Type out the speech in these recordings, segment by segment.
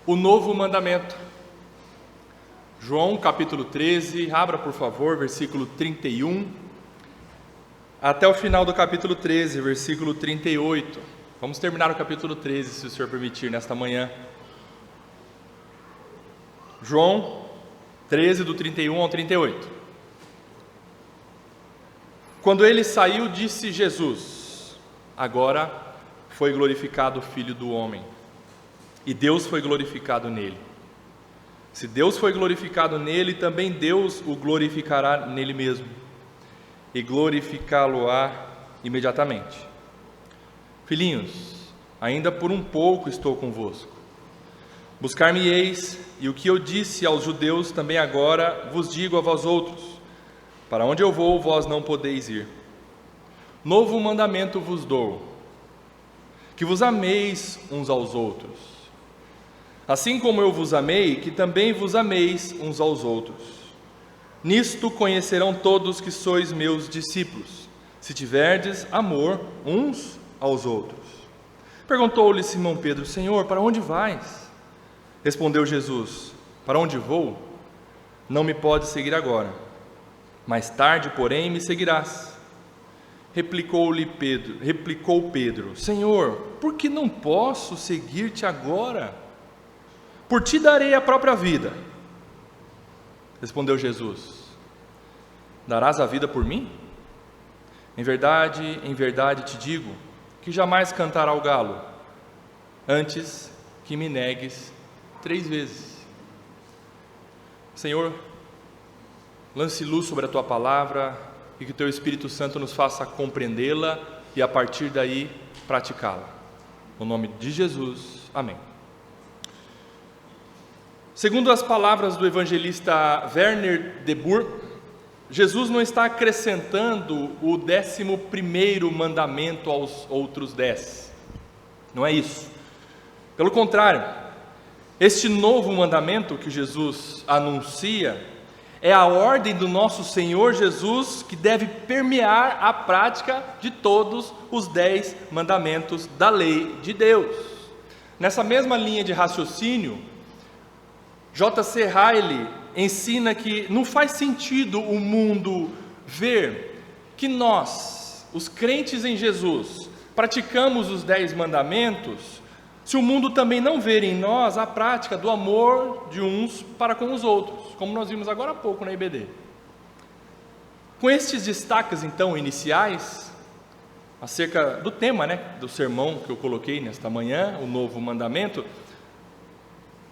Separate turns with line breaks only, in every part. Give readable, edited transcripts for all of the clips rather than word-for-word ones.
o novo mandamento. João capítulo 13, abra por favor, versículo 31, até o final do capítulo 13, versículo 38. Vamos terminar o capítulo 13, se o Senhor permitir, nesta manhã. João 13, do 31 ao 38. Quando ele saiu, disse Jesus: agora foi glorificado o Filho do Homem, e Deus foi glorificado nele. Se Deus foi glorificado nele, também Deus o glorificará nele mesmo, e glorificá-lo-á imediatamente. Filhinhos, ainda por um pouco estou convosco. Buscar-me-eis, e o que eu disse aos judeus, também agora vos digo a vós outros: para onde eu vou, vós não podeis ir. Novo mandamento vos dou, que vos ameis uns aos outros. Assim como eu vos amei, que também vos ameis uns aos outros. Nisto conhecerão todos que sois meus discípulos, se tiverdes amor uns aos outros. Perguntou-lhe Simão Pedro: Senhor, para onde vais? Respondeu Jesus: para onde vou? Não me podes seguir agora, mais tarde, porém, me seguirás. Replicou Pedro: Senhor, por que não posso seguir-te agora? Por ti darei a própria vida. Respondeu Jesus: darás a vida por mim? Em verdade te digo, que jamais cantará o galo, antes que me negues 3 vezes. Senhor, lance luz sobre a Tua palavra, e que o Teu Espírito Santo nos faça compreendê-la, e a partir daí praticá-la. No nome de Jesus, amém. Segundo as palavras do evangelista Werner de Boer, Jesus não está acrescentando o 11º mandamento aos outros 10. Não é isso. Pelo contrário, este novo mandamento que Jesus anuncia é a ordem do nosso Senhor Jesus, que deve permear a prática de todos os 10 mandamentos da lei de Deus. Nessa mesma linha de raciocínio, J.C. Ryle ensina que não faz sentido o mundo ver que nós, os crentes em Jesus, praticamos os 10 mandamentos, se o mundo também não ver em nós a prática do amor de uns para com os outros, como nós vimos agora há pouco na IBD. Com estes destaques então iniciais, acerca do tema, do sermão que eu coloquei nesta manhã, o novo mandamento,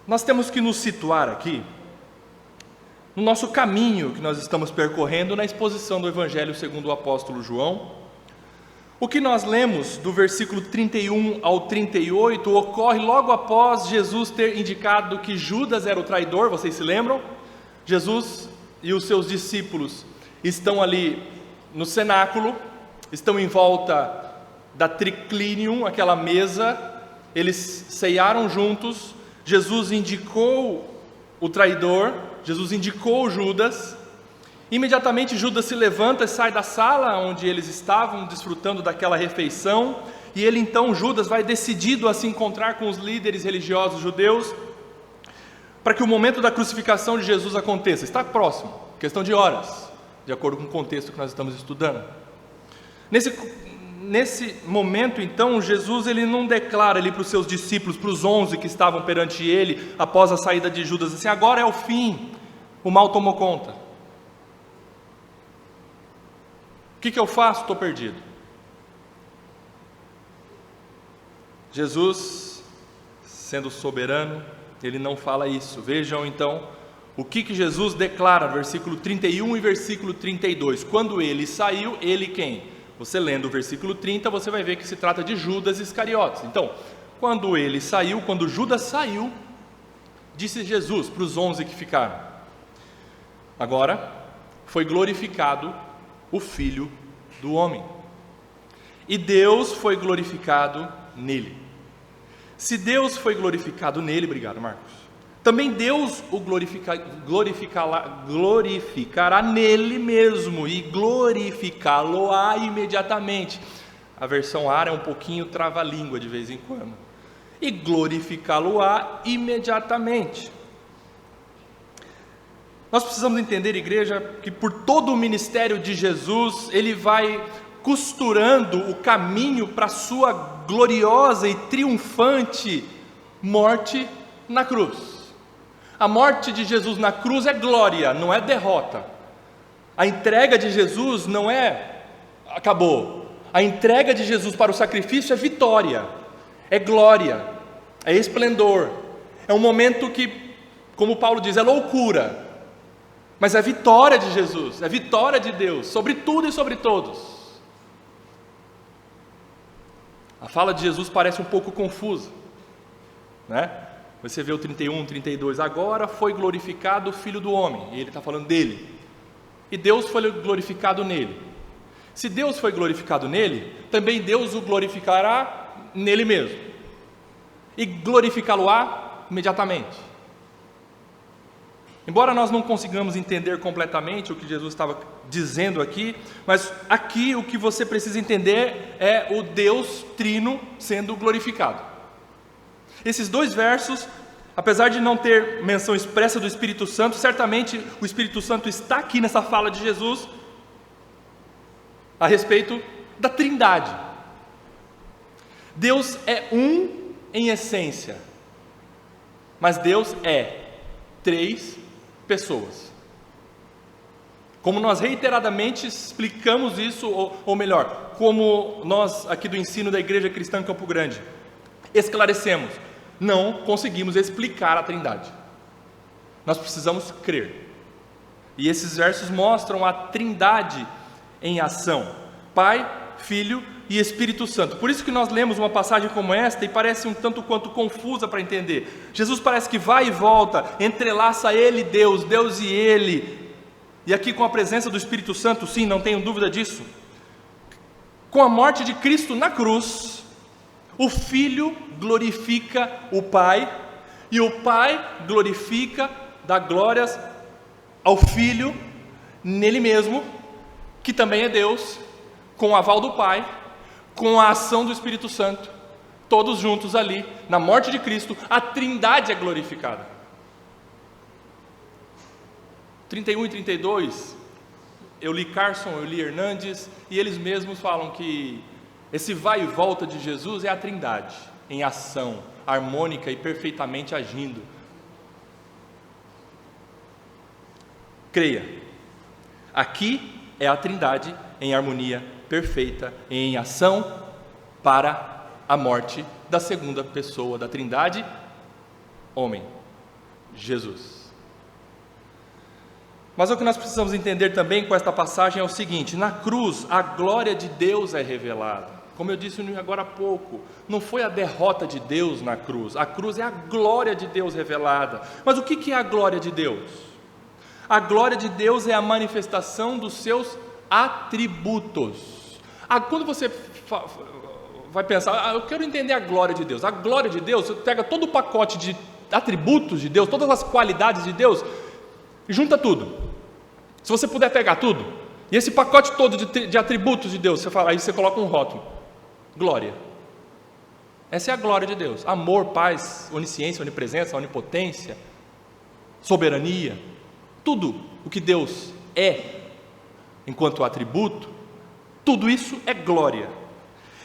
nós temos que nos situar aqui, no nosso caminho que nós estamos percorrendo na exposição do Evangelho segundo o apóstolo João. O que nós lemos do versículo 31 ao 38 ocorre logo após Jesus ter indicado que Judas era o traidor, vocês se lembram? Jesus e os seus discípulos estão ali no cenáculo, estão em volta da triclinium, aquela mesa, eles ceiaram juntos. Jesus indicou o traidor, Jesus indicou Judas. Imediatamente Judas se levanta e sai da sala onde eles estavam desfrutando daquela refeição, e ele então, Judas, vai decidido a se encontrar com os líderes religiosos judeus, para que o momento da crucificação de Jesus aconteça. Está próximo, questão de horas, de acordo com o contexto que nós estamos estudando. Nesse momento, então, Jesus ele não declara ali para os seus discípulos, para os 11 que estavam perante ele, após a saída de Judas, assim: agora é o fim, o mal tomou conta. O que eu faço? Estou perdido. Jesus, sendo soberano, ele não fala isso. Vejam então o que Jesus declara, versículo 31 e versículo 32. Quando ele saiu, ele quem? Você lendo o versículo 30, você vai ver que se trata de Judas Iscariotes. Então, quando ele saiu, quando Judas saiu, disse Jesus para os 11 que ficaram: agora foi glorificado o Filho do Homem, e Deus foi glorificado nele. Se Deus foi glorificado nele, obrigado Marcos, também Deus o glorificará nele mesmo, e glorificá-lo-á imediatamente. A versão ARA é um pouquinho trava-língua de vez em quando. e glorificá-lo-á imediatamente. Nós precisamos entender, igreja, que por todo o ministério de Jesus, ele vai costurando o caminho para a sua gloriosa e triunfante morte na cruz. A morte de Jesus na cruz é glória, não é derrota. A entrega de Jesus não é acabou. A entrega de Jesus para o sacrifício é vitória, é glória, é esplendor. É um momento que, como Paulo diz, é loucura. Mas é vitória de Jesus, é vitória de Deus, sobre tudo e sobre todos. A fala de Jesus parece um pouco confusa, né? Você vê o 31, 32, agora foi glorificado o Filho do Homem, e ele está falando dele, e Deus foi glorificado nele. Se Deus foi glorificado nele, também Deus o glorificará nele mesmo, e glorificá-lo-á imediatamente. Embora nós não consigamos entender completamente o que Jesus estava dizendo aqui, mas aqui o que você precisa entender é o Deus Trino sendo glorificado. Esses dois versos, apesar de não ter menção expressa do Espírito Santo, certamente o Espírito Santo está aqui nessa fala de Jesus a respeito da Trindade. Deus é um em essência, mas Deus é três pessoas. Como nós reiteradamente explicamos isso, ou melhor, como nós aqui do ensino da Igreja Cristã em Campo Grande esclarecemos, não conseguimos explicar a Trindade. Nós precisamos crer. E esses versos mostram a Trindade em ação: Pai, Filho e Espírito Santo. Por isso que nós lemos uma passagem como esta e parece um tanto quanto confusa para entender. Jesus parece que vai e volta, entrelaça ele, Deus e ele. E aqui com a presença do Espírito Santo, sim, não tenho dúvida disso. Com a morte de Cristo na cruz, o Filho glorifica o Pai, e o Pai glorifica, dá glórias ao Filho nele mesmo, que também é Deus, com o aval do Pai, com a ação do Espírito Santo, todos juntos ali, na morte de Cristo, a Trindade é glorificada. 31 e 32, eu li Carson, eu li Hernandes, e eles mesmos falam que esse vai e volta de Jesus é a Trindade, em ação, harmônica e perfeitamente agindo. Creia, aqui é a Trindade em harmonia perfeita, em ação para a morte da segunda pessoa da Trindade, homem, Jesus. Mas o que nós precisamos entender também com esta passagem é o seguinte: na cruz a glória de Deus é revelada. Como eu disse agora há pouco, não foi a derrota de Deus na cruz, a cruz é a glória de Deus revelada. Mas o que é a glória de Deus? A glória de Deus é a manifestação dos seus atributos. Quando você vai pensar, eu quero entender a glória de Deus. A glória de Deus, você pega todo o pacote de atributos de Deus, todas as qualidades de Deus, e junta tudo. Se você puder pegar tudo, e esse pacote todo de atributos de Deus, aí você coloca um rótulo: glória. Essa é a glória de Deus: amor, paz, onisciência, onipresença, onipotência, soberania. Tudo o que Deus é enquanto atributo, tudo isso é glória.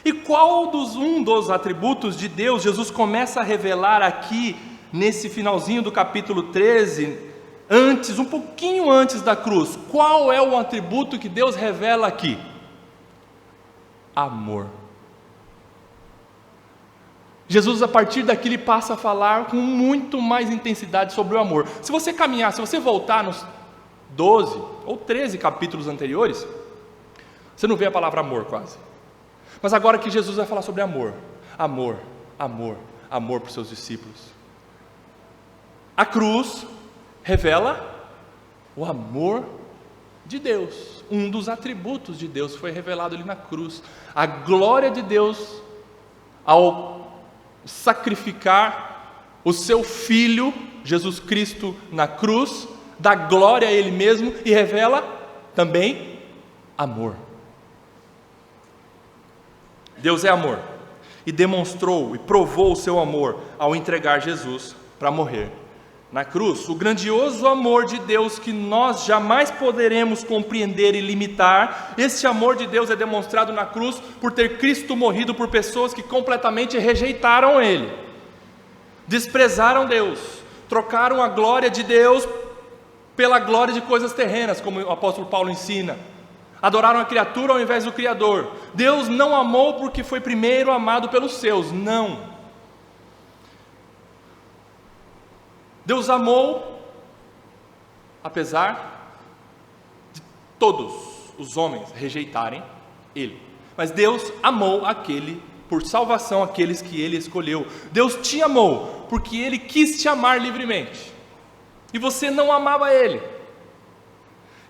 E qual um dos atributos de Deus Jesus começa a revelar aqui nesse finalzinho do capítulo 13, um pouquinho antes da cruz? Qual é o atributo que Deus revela aqui? Amor. Jesus, a partir daqui, ele passa a falar com muito mais intensidade sobre o amor. Se você caminhar, se você voltar nos 12 ou 13 capítulos anteriores, você não vê a palavra amor quase. Mas agora que Jesus vai falar sobre amor, amor, amor, amor para os seus discípulos. A cruz revela o amor de Deus. Um dos atributos de Deus foi revelado ali na cruz. A glória de Deus ao sacrificar o seu Filho, Jesus Cristo, na cruz, dá glória a Ele mesmo e revela também amor. Deus é amor. e demonstrou e provou o seu amor ao entregar Jesus para morrer na cruz. O grandioso amor de Deus que nós jamais poderemos compreender e limitar, esse amor de Deus é demonstrado na cruz por ter Cristo morrido por pessoas que completamente rejeitaram Ele, desprezaram Deus, trocaram a glória de Deus pela glória de coisas terrenas, como o apóstolo Paulo ensina. Adoraram a criatura ao invés do Criador. Deus não amou porque foi primeiro amado pelos seus, não. Deus amou, apesar de todos os homens rejeitarem Ele. Mas Deus amou por salvação aqueles que Ele escolheu. Deus te amou porque Ele quis te amar livremente. E você não amava Ele.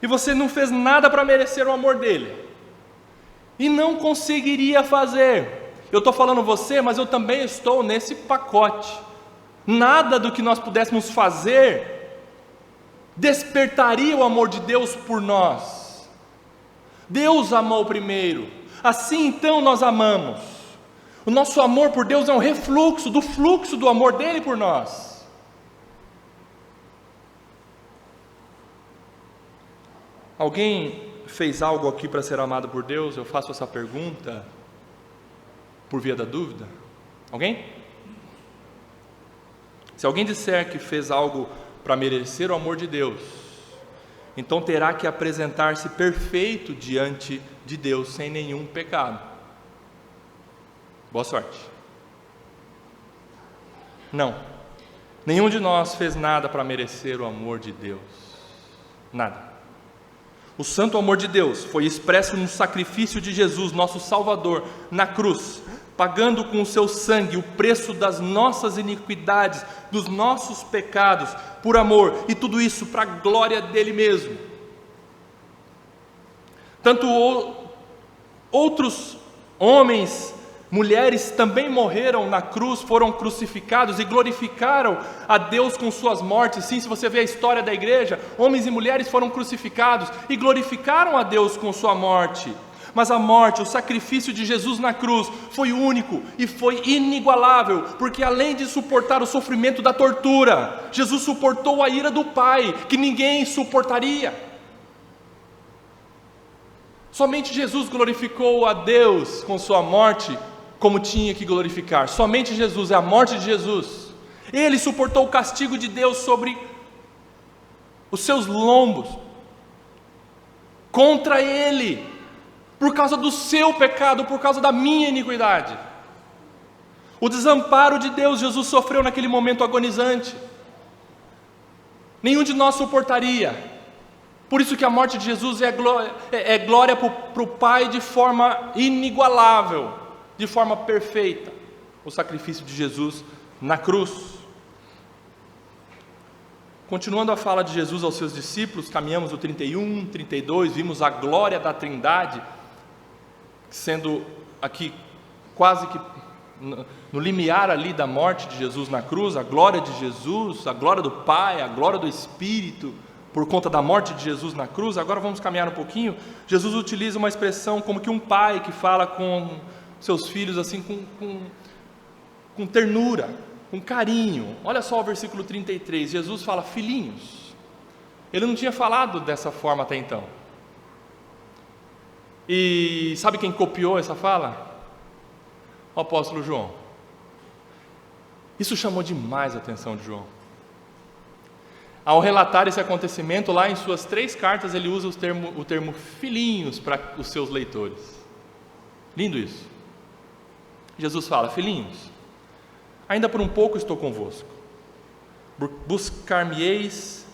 E você não fez nada para merecer o amor dEle. E não conseguiria fazer. Eu estou falando você, mas eu também estou nesse pacote. Nada do que nós pudéssemos fazer despertaria o amor de Deus por nós. Deus amou primeiro, assim então nós amamos. O nosso amor por Deus é um refluxo do fluxo do amor dele por nós. Alguém fez algo aqui para ser amado por Deus? Eu faço essa pergunta por via da dúvida. Alguém? Se alguém disser que fez algo para merecer o amor de Deus, então terá que apresentar-se perfeito diante de Deus, sem nenhum pecado. Boa sorte. Não. Nenhum de nós fez nada para merecer o amor de Deus. Nada. O santo amor de Deus foi expresso no sacrifício de Jesus, nosso Salvador, na cruz, pagando com o seu sangue o preço das nossas iniquidades, dos nossos pecados, por amor, e tudo isso para a glória dele mesmo. Tanto outros homens, mulheres também morreram na cruz, foram crucificados e glorificaram a Deus com suas mortes. Sim, se você vê a história da igreja, homens e mulheres foram crucificados e glorificaram a Deus com sua morte. Mas a morte, o sacrifício de Jesus na cruz foi único e foi inigualável, porque além de suportar o sofrimento da tortura, Jesus suportou a ira do Pai, que ninguém suportaria. Somente Jesus glorificou a Deus com sua morte, como tinha que glorificar. Somente Jesus, é a morte de Jesus. Ele suportou o castigo de Deus sobre os seus lombos, contra ele, por causa do seu pecado, por causa da minha iniquidade. O desamparo de Deus, Jesus sofreu naquele momento agonizante. Nenhum de nós suportaria. Por isso que a morte de Jesus é glória para o Pai de forma inigualável, de forma perfeita. O sacrifício de Jesus na cruz. Continuando a fala de Jesus aos seus discípulos, caminhamos do 31, 32, vimos a glória da Trindade, sendo aqui quase que no limiar ali da morte de Jesus na cruz, a glória de Jesus, a glória do Pai, a glória do Espírito, por conta da morte de Jesus na cruz. Agora vamos caminhar um pouquinho. Jesus utiliza uma expressão como que um pai que fala com seus filhos assim com ternura, com carinho. Olha só o versículo 33, Jesus fala filhinhos. Ele não tinha falado dessa forma até então. E sabe quem copiou essa fala? O apóstolo João. Isso chamou demais a atenção de João. Ao relatar esse acontecimento, lá em suas 3 cartas, ele usa o termo filhinhos para os seus leitores. Lindo isso. Jesus fala, filhinhos, ainda por um pouco estou convosco, buscar-me-eis,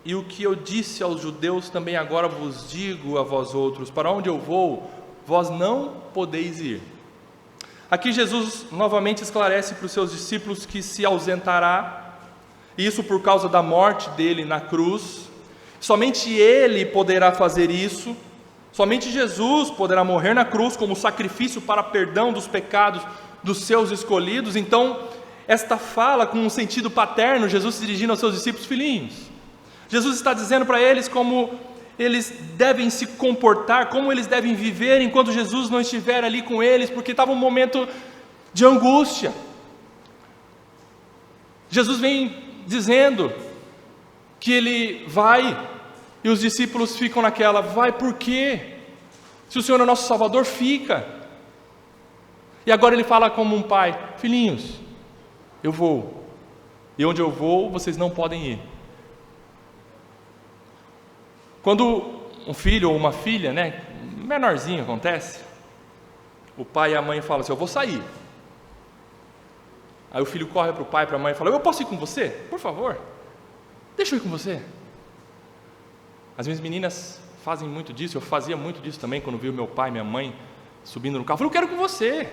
e o que eu disse aos judeus também agora vos digo a vós outros, para onde eu vou, vós não podeis ir. Aqui Jesus novamente esclarece para os seus discípulos que se ausentará, isso por causa da morte dele na cruz. Somente ele poderá fazer isso, somente Jesus poderá morrer na cruz como sacrifício para perdão dos pecados dos seus escolhidos. Então, esta fala com um sentido paterno, Jesus se dirigindo aos seus discípulos filhinhos. Jesus está dizendo para eles como eles devem se comportar, como eles devem viver enquanto Jesus não estiver ali com eles, porque estava um momento de angústia. Jesus vem dizendo que ele vai, e os discípulos ficam naquela: vai por quê? Se o Senhor é nosso Salvador, fica. E agora ele fala como um pai: filhinhos, eu vou, e onde eu vou, vocês não podem ir. Quando um filho ou uma filha, menorzinho acontece, o pai e a mãe falam assim: eu vou sair. Aí o filho corre para o pai e para a mãe e fala: eu posso ir com você? Por favor, deixa eu ir com você. As minhas meninas fazem muito disso, eu fazia muito disso também, quando vi o meu pai e minha mãe subindo no carro. Eu falei: eu quero ir com você.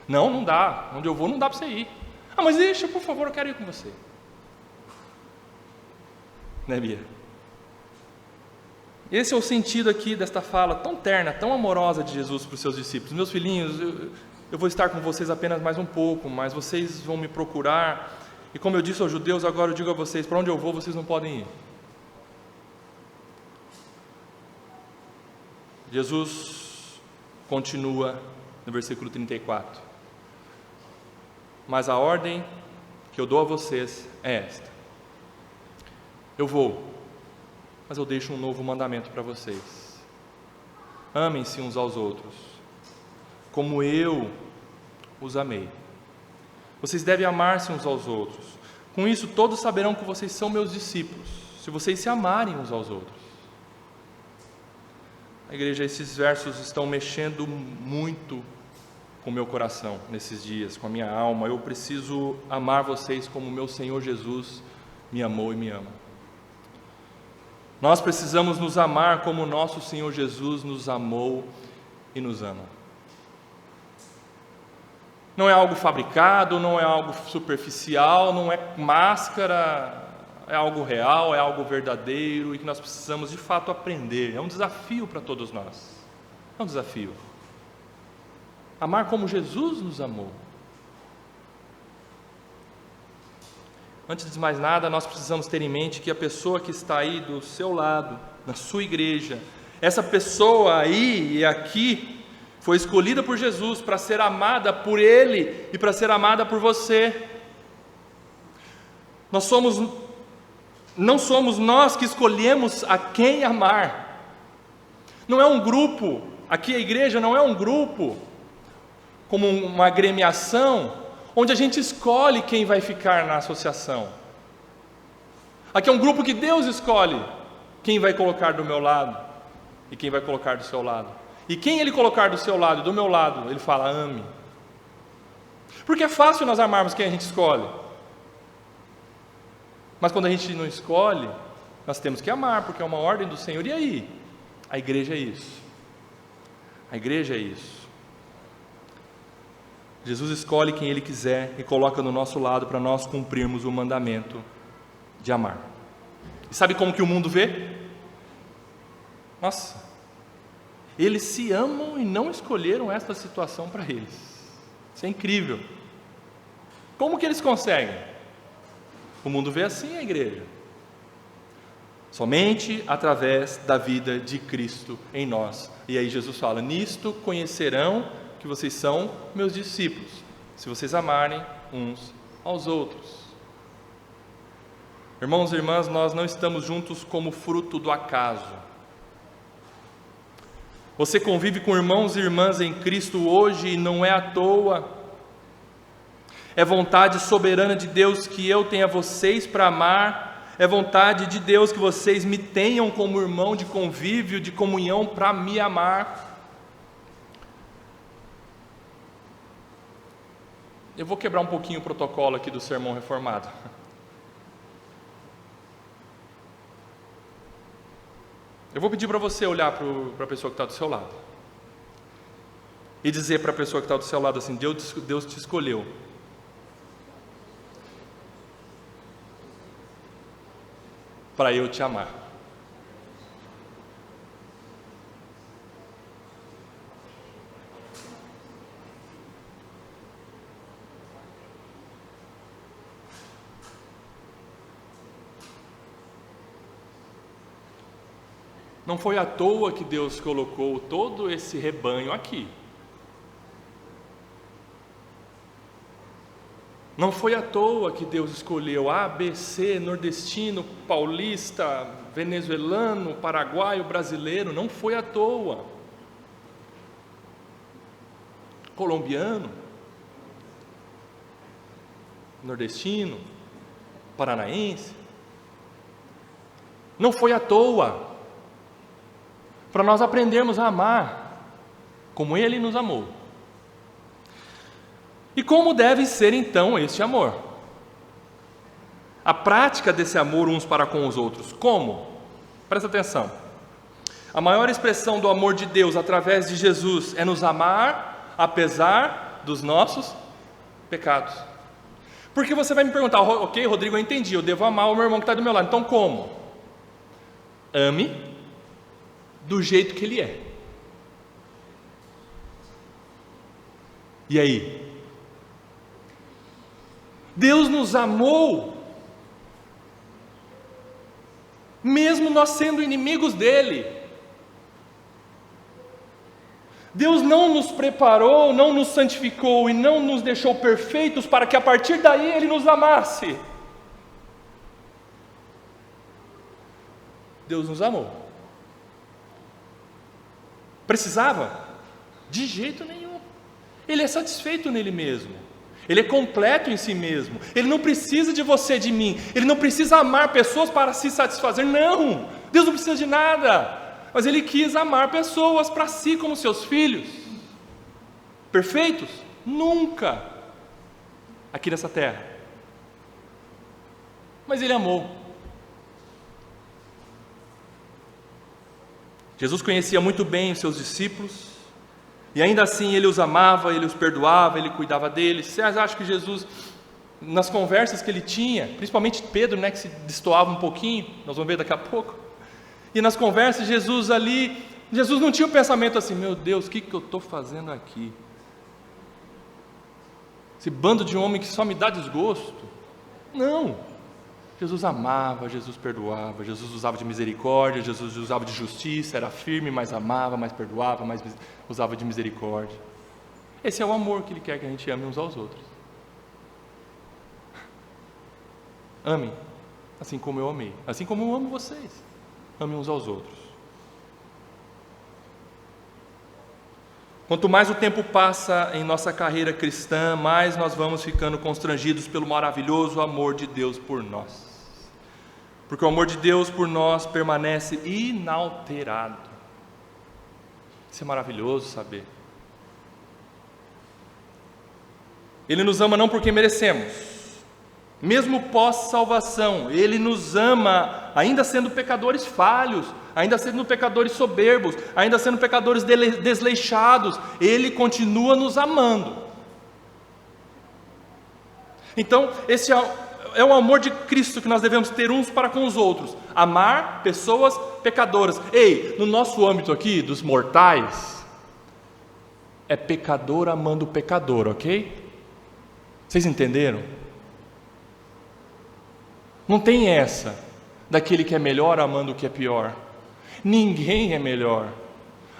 Não dá, onde eu vou não dá para você ir. Ah, mas deixa, por favor, eu quero ir com você. Né, Bia? Esse é o sentido aqui desta fala tão terna, tão amorosa de Jesus para os seus discípulos: meus filhinhos, eu vou estar com vocês apenas mais um pouco, mas vocês vão me procurar, e como eu disse aos judeus, agora eu digo a vocês: para onde eu vou, vocês não podem ir. Jesus continua no versículo 34: mas a ordem que eu dou a vocês é esta: eu vou, mas eu deixo um novo mandamento para vocês: amem-se uns aos outros, como eu os amei. Vocês devem amar-se uns aos outros. Com isso todos saberão que vocês são meus discípulos, se vocês se amarem uns aos outros. A igreja, esses versos estão mexendo muito com o meu coração nesses dias, com a minha alma. Eu preciso amar vocês como meu Senhor Jesus me amou e me ama. Nós precisamos nos amar como o nosso Senhor Jesus nos amou e nos ama. Não é algo fabricado, não é algo superficial, não é máscara, é algo real, é algo verdadeiro, e que nós precisamos de fato aprender. É um desafio para todos nós. É um desafio. Amar como Jesus nos amou. Antes de mais nada, nós precisamos ter em mente que a pessoa que está aí do seu lado, na sua igreja, essa pessoa aí e aqui, foi escolhida por Jesus para ser amada por Ele e para ser amada por você. Não somos nós que escolhemos a quem amar. Não é um grupo, aqui a igreja não é um grupo, como uma agremiação, onde a gente escolhe quem vai ficar na associação. Aqui é um grupo que Deus escolhe quem vai colocar do meu lado e quem vai colocar do seu lado. E quem Ele colocar do seu lado e do meu lado, Ele fala: ame. Porque é fácil nós amarmos quem a gente escolhe. Mas quando a gente não escolhe, nós temos que amar, porque é uma ordem do Senhor. E aí? A igreja é isso. A igreja é isso. Jesus escolhe quem Ele quiser e coloca do nosso lado para nós cumprirmos o mandamento de amar. E sabe como que o mundo vê? Nossa, eles se amam e não escolheram esta situação para eles. Isso é incrível. Como que eles conseguem? O mundo vê assim a igreja: somente através da vida de Cristo em nós. E aí Jesus fala: nisto conhecerão que vocês são meus discípulos, se vocês amarem uns aos outros. Irmãos e irmãs, nós não estamos juntos como fruto do acaso. Você convive com irmãos e irmãs em Cristo hoje e não é à toa. É vontade soberana de Deus que eu tenha vocês para amar. É vontade de Deus que vocês me tenham como irmão de convívio, de comunhão, para me amar. Eu vou quebrar um pouquinho o protocolo aqui do sermão reformado. Eu vou pedir para você olhar para a pessoa que está do seu lado e dizer para a pessoa que está do seu lado assim: Deus te escolheu para eu te amar. Não foi à toa que Deus colocou todo esse rebanho aqui. Não foi à toa que Deus escolheu A, B, C, nordestino, paulista, venezuelano, paraguaio, brasileiro. Não foi à toa. Colombiano, nordestino, paranaense. Não foi à toa. Para nós aprendermos a amar como Ele nos amou. E como deve ser então este amor? A prática desse amor uns para com os outros. Como? Presta atenção. A maior expressão do amor de Deus através de Jesus é nos amar apesar dos nossos pecados. Porque você vai me perguntar, ok, Rodrigo, eu entendi, eu devo amar o meu irmão que está do meu lado. Então como? Ame do jeito que ele é. E aí? Deus nos amou, mesmo nós sendo inimigos dele. Deus não nos preparou, não nos santificou e não nos deixou perfeitos para que a partir daí Ele nos amasse. Deus nos amou. Precisava? De jeito nenhum. Ele é satisfeito nele mesmo. Ele é completo em si mesmo. Ele não precisa de você, de mim. Ele não precisa amar pessoas para se satisfazer. Não! Deus não precisa de nada. Mas Ele quis amar pessoas para si como seus filhos. Perfeitos? Nunca. Aqui nessa terra. Mas Ele amou. Jesus conhecia muito bem os seus discípulos. E ainda assim Ele os amava, Ele os perdoava, Ele cuidava deles. Vocês acham que Jesus, nas conversas que Ele tinha, principalmente Pedro, né, que se destoava um pouquinho, nós vamos ver daqui a pouco, e nas conversas Jesus ali, Jesus não tinha o pensamento assim, meu Deus, o que eu estou fazendo aqui? Esse bando de homem que só me dá desgosto. Não, Jesus amava, Jesus perdoava, Jesus usava de misericórdia, Jesus usava de justiça, era firme, mas amava, mais perdoava, mais usava de misericórdia. Esse é o amor que Ele quer que a gente ame uns aos outros. Ame, assim como eu amei, assim como eu amo vocês. Ame uns aos outros. Quanto mais o tempo passa em nossa carreira cristã, mais nós vamos ficando constrangidos pelo maravilhoso amor de Deus por nós. Porque o amor de Deus por nós permanece inalterado. Isso é maravilhoso saber. Ele nos ama não porque merecemos, mesmo pós-salvação, Ele nos ama ainda sendo pecadores falhos, ainda sendo pecadores soberbos, ainda sendo pecadores desleixados, Ele continua nos amando. Então, esse é o amor de Cristo que nós devemos ter uns para com os outros, amar pessoas pecadoras. Ei, no nosso âmbito aqui, dos mortais, é pecador amando pecador, ok? Vocês entenderam? Não tem essa, daquele que é melhor amando o que é pior. Ninguém é melhor.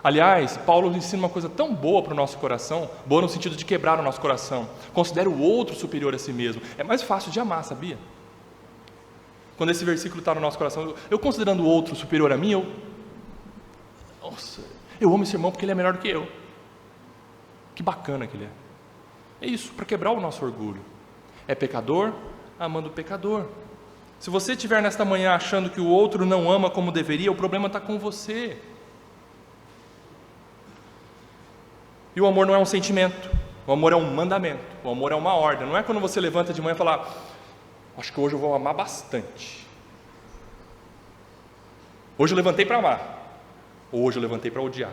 Aliás, Paulo ensina uma coisa tão boa para o nosso coração, boa no sentido de quebrar o nosso coração. Considera o outro superior a si mesmo. É mais fácil de amar, sabia? Quando esse versículo está no nosso coração, eu considerando o outro superior a mim, nossa, eu amo esse irmão porque ele é melhor do que eu. Que bacana que ele é. É isso, para quebrar o nosso orgulho. É pecador amando o pecador. Se você estiver nesta manhã achando que o outro não ama como deveria, o problema está com você. E o amor não é um sentimento, o amor é um mandamento, o amor é uma ordem. Não é quando você levanta de manhã e fala, acho que hoje eu vou amar bastante. Hoje eu levantei para amar, ou hoje eu levantei para odiar.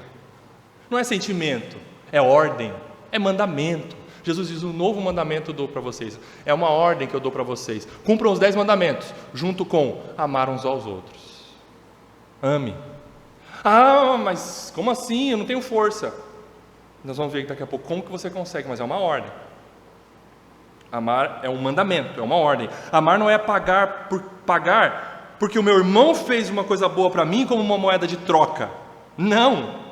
Não é sentimento, é ordem, é mandamento. Jesus diz, um novo mandamento eu dou para vocês, é uma ordem que eu dou para vocês. Cumpram os 10 mandamentos, junto com amar uns aos outros. Ame. Ah, mas como assim? Eu não tenho força. Nós vamos ver daqui a pouco como que você consegue, mas é uma ordem. Amar é um mandamento, é uma ordem. Amar não é pagar porque o meu irmão fez uma coisa boa para mim como uma moeda de troca. Não.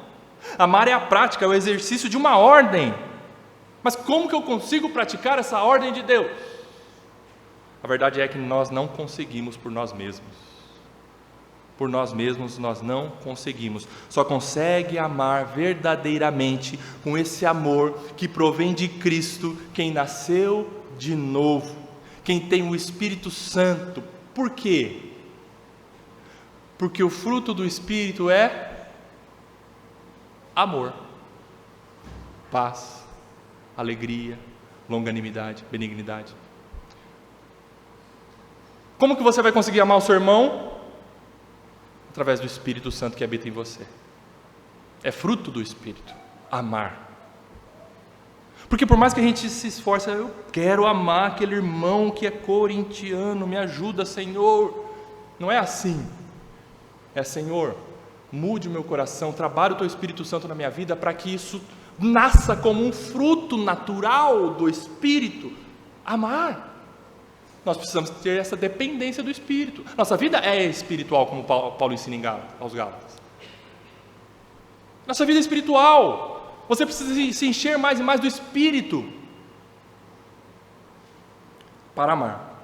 Amar é a prática, é o exercício de uma ordem. Mas como que eu consigo praticar essa ordem de Deus? A verdade é que nós não conseguimos por nós mesmos. Por nós mesmos nós não conseguimos. Só consegue amar verdadeiramente com esse amor que provém de Cristo, quem nasceu de novo, quem tem o Espírito Santo. Por quê? Porque o fruto do Espírito é amor, paz, alegria, longanimidade, benignidade. Como que você vai conseguir amar o seu irmão? Através do Espírito Santo que habita em você. É fruto do Espírito, amar. Porque por mais que a gente se esforce, eu quero amar aquele irmão que é corintiano, me ajuda, Senhor. Não é assim. É, Senhor, mude o meu coração, trabalhe o Teu Espírito Santo na minha vida para que isso nasça como um fruto natural do Espírito. Amar. Nós precisamos ter essa dependência do Espírito. Nossa vida é espiritual, como Paulo ensina aos Gálatas. Nossa vida é espiritual. Você precisa se encher mais e mais do Espírito para amar.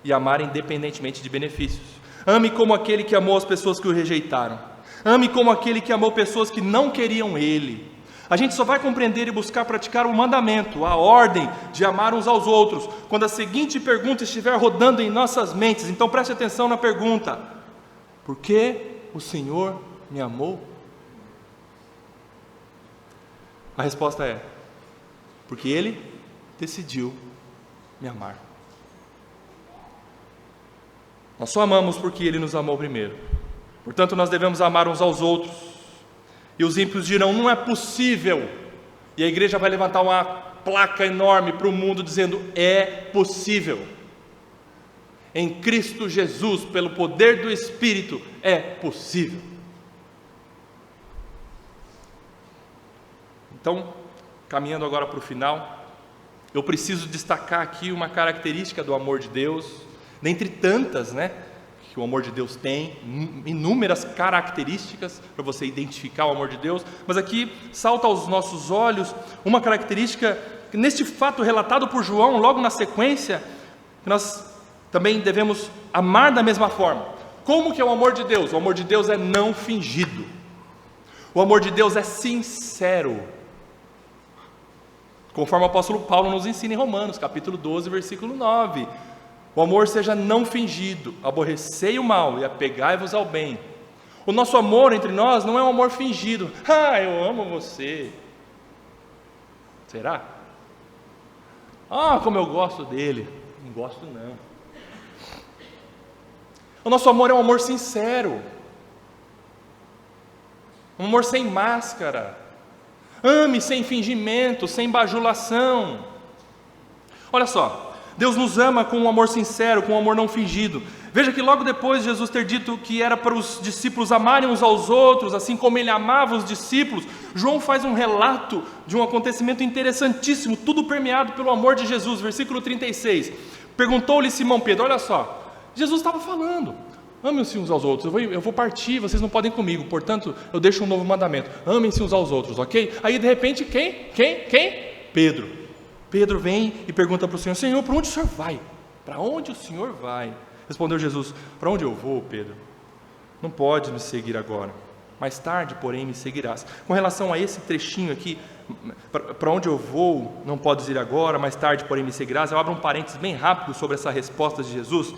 E amar independentemente de benefícios. Ame como aquele que amou as pessoas que o rejeitaram. Ame como aquele que amou pessoas que não queriam Ele. A gente só vai compreender e buscar praticar o mandamento, a ordem de amar uns aos outros, quando a seguinte pergunta estiver rodando em nossas mentes. Então preste atenção na pergunta: por que o Senhor me amou? A resposta é: porque Ele decidiu me amar. Nós só amamos porque Ele nos amou primeiro. Portanto, nós devemos amar uns aos outros. E os ímpios dirão: não é possível. E a igreja vai levantar uma placa enorme para o mundo dizendo: é possível. Em Cristo Jesus, pelo poder do Espírito, é possível. Então, caminhando agora para o final, eu preciso destacar aqui uma característica do amor de Deus, dentre tantas, que o amor de Deus tem, inúmeras características para você identificar o amor de Deus, mas aqui salta aos nossos olhos uma característica, neste fato relatado por João, logo na sequência, que nós também devemos amar da mesma forma. Como que é o amor de Deus? O amor de Deus é não fingido, o amor de Deus é sincero, conforme o apóstolo Paulo nos ensina em Romanos, capítulo 12, versículo 9, o amor seja não fingido, aborrecei o mal e apegai-vos ao bem. O nosso amor entre nós não é um amor fingido. Eu amo você. Será? Como eu gosto dele. Não gosto não. O nosso amor é um amor sincero, um amor sem máscara. Ame sem fingimento, sem bajulação. Olha só, Deus nos ama com um amor sincero, com um amor não fingido. Veja que logo depois de Jesus ter dito que era para os discípulos amarem uns aos outros, assim como Ele amava os discípulos, João faz um relato de um acontecimento interessantíssimo, tudo permeado pelo amor de Jesus. Versículo 36, perguntou-lhe Simão Pedro: olha só, Jesus estava falando, amem-se uns aos outros, eu vou partir, vocês não podem comigo, portanto eu deixo um novo mandamento, amem-se uns aos outros, ok? Aí de repente, quem? Pedro vem e pergunta para o Senhor: Senhor, para onde o Senhor vai? Para onde o Senhor vai? Respondeu Jesus: para onde eu vou, Pedro? Não podes me seguir agora, mais tarde, porém, me seguirás. Com relação a esse trechinho aqui, para onde eu vou, não podes ir agora, mais tarde, porém, me seguirás. Eu abro um parênteses bem rápido sobre essa resposta de Jesus.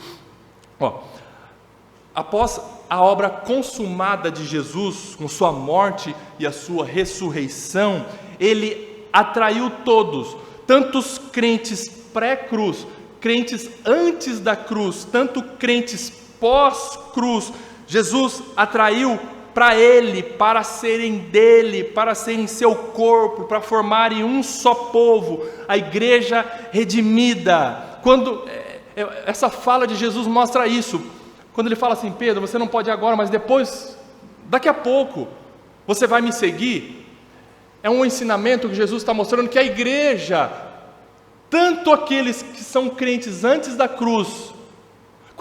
Após a obra consumada de Jesus, com sua morte e a sua ressurreição, Ele atraiu todos, tanto os crentes pré-cruz, crentes antes da cruz, tanto crentes pós-cruz. Jesus atraiu para Ele, para serem dele, para serem seu corpo, para formarem um só povo, a igreja redimida. Quando essa fala de Jesus mostra isso, quando Ele fala assim: Pedro, você não pode ir agora, mas depois, daqui a pouco, você vai me seguir. É um ensinamento que Jesus está mostrando que a igreja, tanto aqueles que são crentes antes da cruz,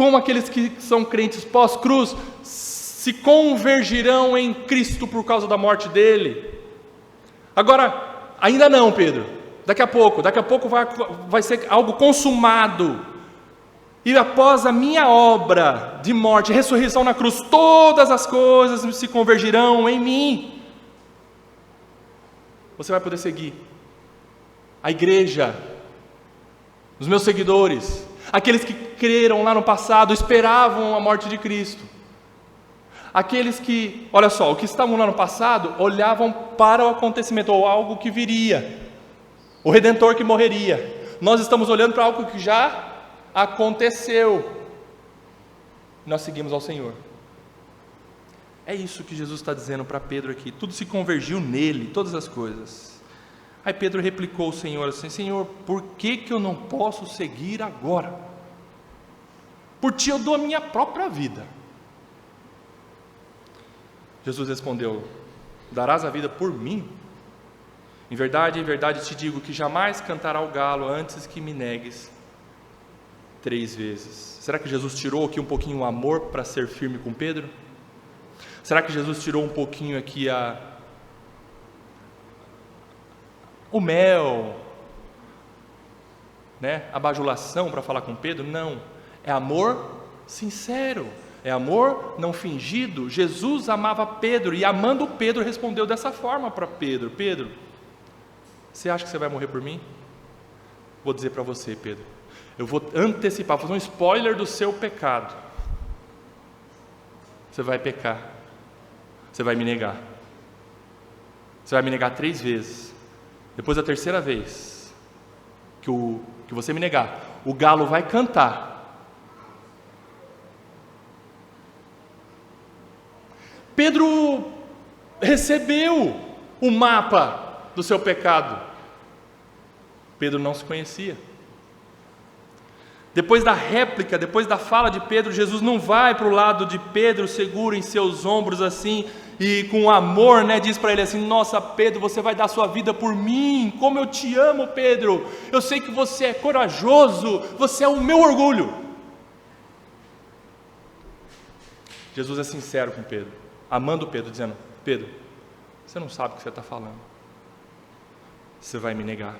como aqueles que são crentes pós-cruz, se convergirão em Cristo por causa da morte dele. Agora, ainda não, Pedro, daqui a pouco vai ser algo consumado, e após a minha obra de morte, ressurreição na cruz, todas as coisas se convergirão em mim. Você vai poder seguir a igreja, os meus seguidores, aqueles que creram lá no passado, esperavam a morte de Cristo, aqueles que, olha só, os que estavam lá no passado, olhavam para o acontecimento, ou algo que viria, o Redentor que morreria. Nós estamos olhando para algo que já aconteceu, nós seguimos ao Senhor. É isso que Jesus está dizendo para Pedro aqui, tudo se convergiu nele, todas as coisas. Aí Pedro replicou ao Senhor assim: Senhor, por que eu não posso seguir agora? Por ti eu dou a minha própria vida. Jesus respondeu: darás a vida por mim? Em verdade te digo que jamais cantará o galo antes que me negues 3 vezes. Será que Jesus tirou aqui um pouquinho o amor para ser firme com Pedro? Será que Jesus tirou um pouquinho aqui o mel, a bajulação para falar com Pedro? Não, é amor sincero, é amor não fingido. Jesus amava Pedro, e amando Pedro respondeu dessa forma para Pedro: Pedro, você acha que você vai morrer por mim? Vou dizer para você, Pedro, eu vou antecipar, vou fazer um spoiler do seu pecado. Você vai pecar, você vai me negar, você vai me negar 3 vezes. Depois da 3ª vez que você me negar, o galo vai cantar. Pedro recebeu o mapa do seu pecado. Pedro não se conhecia. Depois da réplica, depois da fala de Pedro, Jesus não vai para o lado de Pedro, seguro em seus ombros assim, e com amor, diz para ele assim: nossa, Pedro, você vai dar sua vida por mim, como eu te amo, Pedro, eu sei que você é corajoso, você é o meu orgulho. Jesus é sincero com Pedro, amando Pedro, dizendo: Pedro, você não sabe o que você está falando, você vai me negar.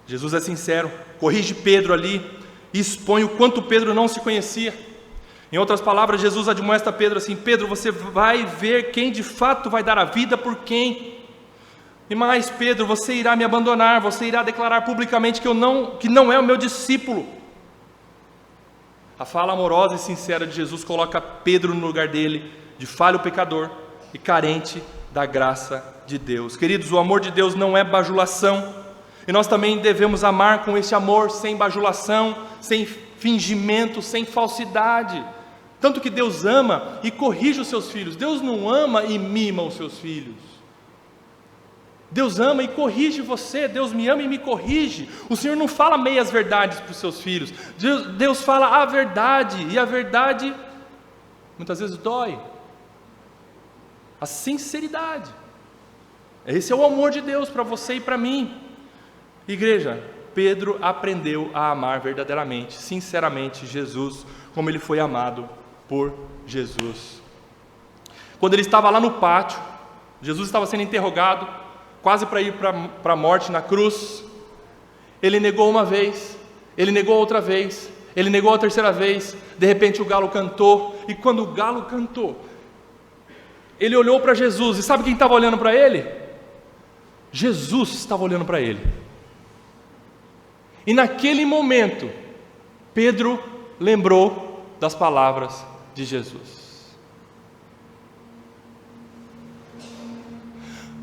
Jesus é sincero, corrige Pedro ali e expõe o quanto Pedro não se conhecia. Em outras palavras, Jesus admoesta Pedro assim: Pedro, você vai ver quem de fato vai dar a vida por quem. E mais, Pedro, você irá me abandonar, você irá declarar publicamente que não é o meu discípulo. A fala amorosa e sincera de Jesus coloca Pedro no lugar dele, de falho pecador e carente da graça de Deus. Queridos, o amor de Deus não é bajulação. E nós também devemos amar com esse amor sem bajulação, sem fingimento, sem falsidade. Tanto que Deus ama e corrige os seus filhos. Deus não ama e mima os seus filhos. Deus ama e corrige você. Deus me ama e me corrige. O Senhor não fala meias verdades para os seus filhos. Deus fala a verdade, e a verdade muitas vezes dói. A sinceridade. Esse é o amor de Deus para você e para mim. Igreja, Pedro aprendeu a amar verdadeiramente, sinceramente, Jesus, como ele foi amado por Jesus. Quando ele estava lá no pátio, Jesus estava sendo interrogado, quase para ir para a morte na cruz. Ele negou uma vez, ele negou outra vez, ele negou a 3ª vez. De repente o galo cantou, e quando o galo cantou, ele olhou para Jesus, e sabe quem estava olhando para ele? Jesus estava olhando para ele. E naquele momento, Pedro lembrou das palavras de Jesus.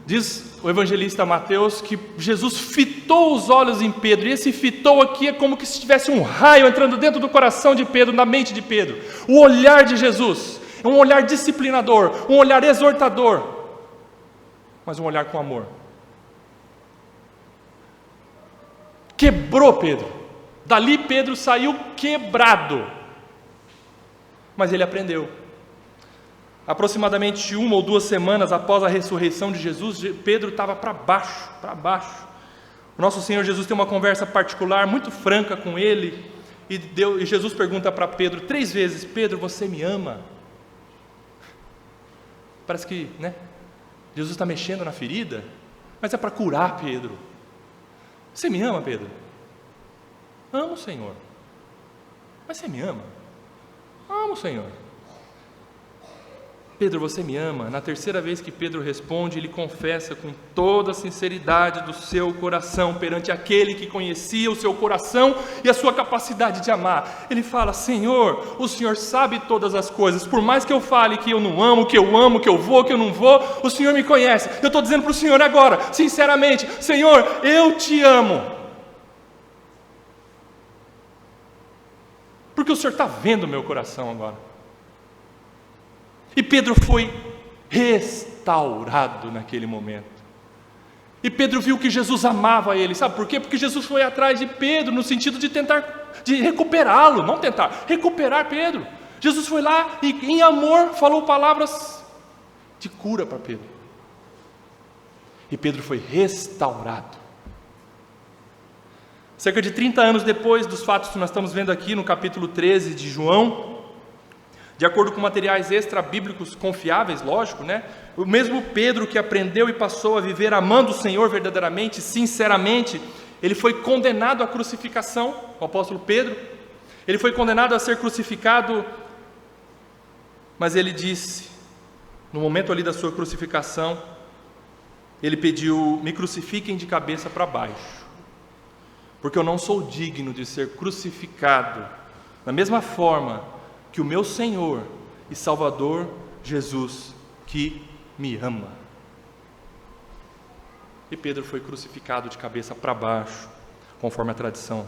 Diz o evangelista Mateus que Jesus fitou os olhos em Pedro, e esse fitou aqui é como que se tivesse um raio entrando dentro do coração de Pedro, na mente de Pedro. O olhar de Jesus é um olhar disciplinador, um olhar exortador, mas um olhar com amor. Quebrou Pedro. Dali Pedro saiu quebrado. Mas ele aprendeu. Aproximadamente 1 ou 2 semanas após a ressurreição de Jesus, Pedro estava para baixo. O nosso Senhor Jesus tem uma conversa particular, muito franca com ele, e Jesus pergunta para Pedro 3 vezes: Pedro, você me ama? Parece que, Jesus está mexendo na ferida, mas é para curar Pedro. Você me ama, Pedro? Amo, Senhor. Mas você me ama? Amo, Senhor. Pedro, você me ama? Na terceira vez que Pedro responde, ele confessa com toda a sinceridade do seu coração perante aquele que conhecia o seu coração e a sua capacidade de amar. Ele fala: Senhor, o Senhor sabe todas as coisas, por mais que eu fale que eu não amo, que eu amo, que eu vou, que eu não vou, o Senhor me conhece. Eu estou dizendo para o Senhor agora, sinceramente: Senhor, eu te amo. Porque o Senhor está vendo o meu coração agora. E Pedro foi restaurado naquele momento. E Pedro viu que Jesus amava ele. Sabe por quê? Porque Jesus foi atrás de Pedro no sentido de tentar, de recuperá-lo, não tentar, recuperar Pedro. Jesus foi lá e em amor falou palavras de cura para Pedro. E Pedro foi restaurado. Cerca de 30 anos depois dos fatos que nós estamos vendo aqui no capítulo 13 de João, de acordo com materiais extra-bíblicos confiáveis, lógico, o mesmo Pedro que aprendeu e passou a viver amando o Senhor verdadeiramente, sinceramente, ele foi condenado à crucificação, o apóstolo Pedro, ele foi condenado a ser crucificado, mas ele disse, no momento ali da sua crucificação, ele pediu: me crucifiquem de cabeça para baixo, porque eu não sou digno de ser crucificado da mesma forma que o meu Senhor e Salvador Jesus, que me ama. E Pedro foi crucificado de cabeça para baixo, conforme a tradição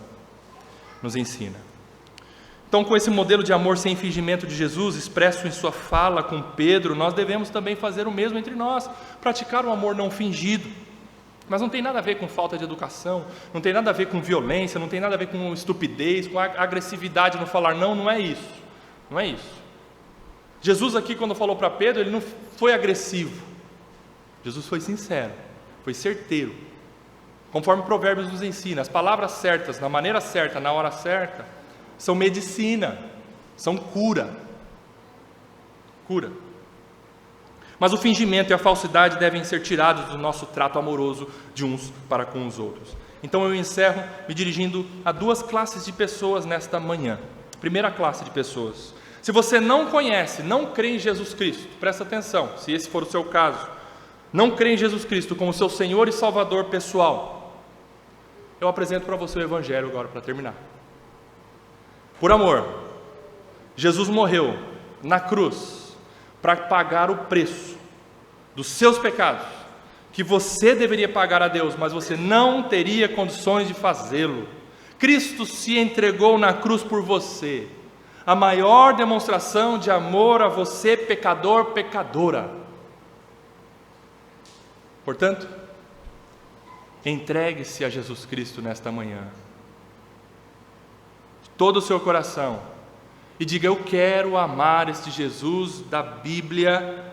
nos ensina. Então, com esse modelo de amor sem fingimento de Jesus, expresso em sua fala com Pedro, nós devemos também fazer o mesmo entre nós, praticar o amor não fingido. Mas não tem nada a ver com falta de educação, não tem nada a ver com violência, não tem nada a ver com estupidez, com agressividade no falar. Não é isso. Não é isso. Jesus aqui, quando falou para Pedro, ele não foi agressivo. Jesus foi sincero, foi certeiro. Conforme Provérbios nos ensina, as palavras certas, na maneira certa, na hora certa, são medicina, são cura. Cura. Mas o fingimento e a falsidade devem ser tirados do nosso trato amoroso de uns para com os outros. Então eu encerro me dirigindo a 2 classes de pessoas nesta manhã. Primeira classe de pessoas: se você não conhece, não crê em Jesus Cristo, presta atenção, se esse for o seu caso, não crê em Jesus Cristo como seu Senhor e Salvador pessoal, eu apresento para você o Evangelho agora para terminar. Por amor, Jesus morreu na cruz para pagar o preço dos seus pecados, que você deveria pagar a Deus, mas você não teria condições de fazê-lo. Cristo se entregou na cruz por você, a maior demonstração de amor a você, pecador, pecadora. Portanto, entregue-se a Jesus Cristo nesta manhã, de todo o seu coração, e diga: eu quero amar este Jesus da Bíblia,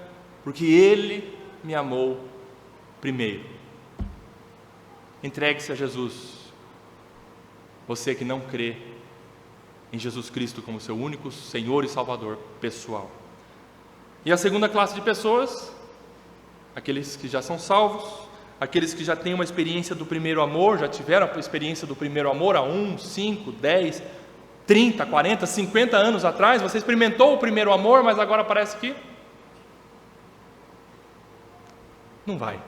porque Ele me amou primeiro. Entregue-se a Jesus. Você que não crê em Jesus Cristo como seu único Senhor e Salvador pessoal. E a segunda classe de pessoas, aqueles que já são salvos, aqueles que já têm uma experiência do primeiro amor, já tiveram a experiência do primeiro amor há 1, 5, 10, 30, 40, 50 anos atrás. Você experimentou o primeiro amor, mas agora parece que não vai.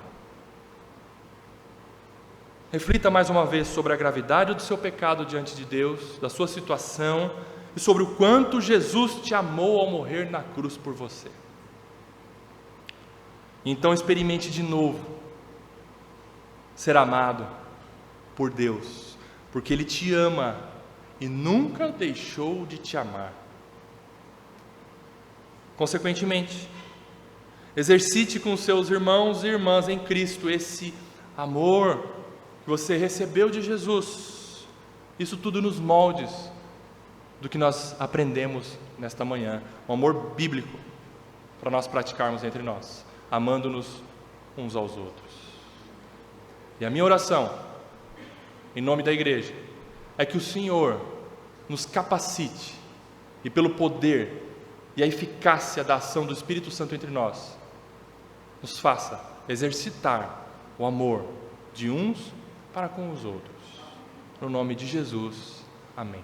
Reflita mais uma vez sobre a gravidade do seu pecado diante de Deus, da sua situação, e sobre o quanto Jesus te amou ao morrer na cruz por você. Então experimente de novo ser amado por Deus, porque Ele te ama e nunca deixou de te amar. Consequentemente, exercite com seus irmãos e irmãs em Cristo esse amor que você recebeu de Jesus, isso tudo nos moldes do que nós aprendemos nesta manhã, um amor bíblico para nós praticarmos entre nós, amando-nos uns aos outros. E a minha oração em nome da igreja, é que o Senhor nos capacite e pelo poder e a eficácia da ação do Espírito Santo entre nós, nos faça exercitar o amor de uns para com os outros. No nome de Jesus, amém.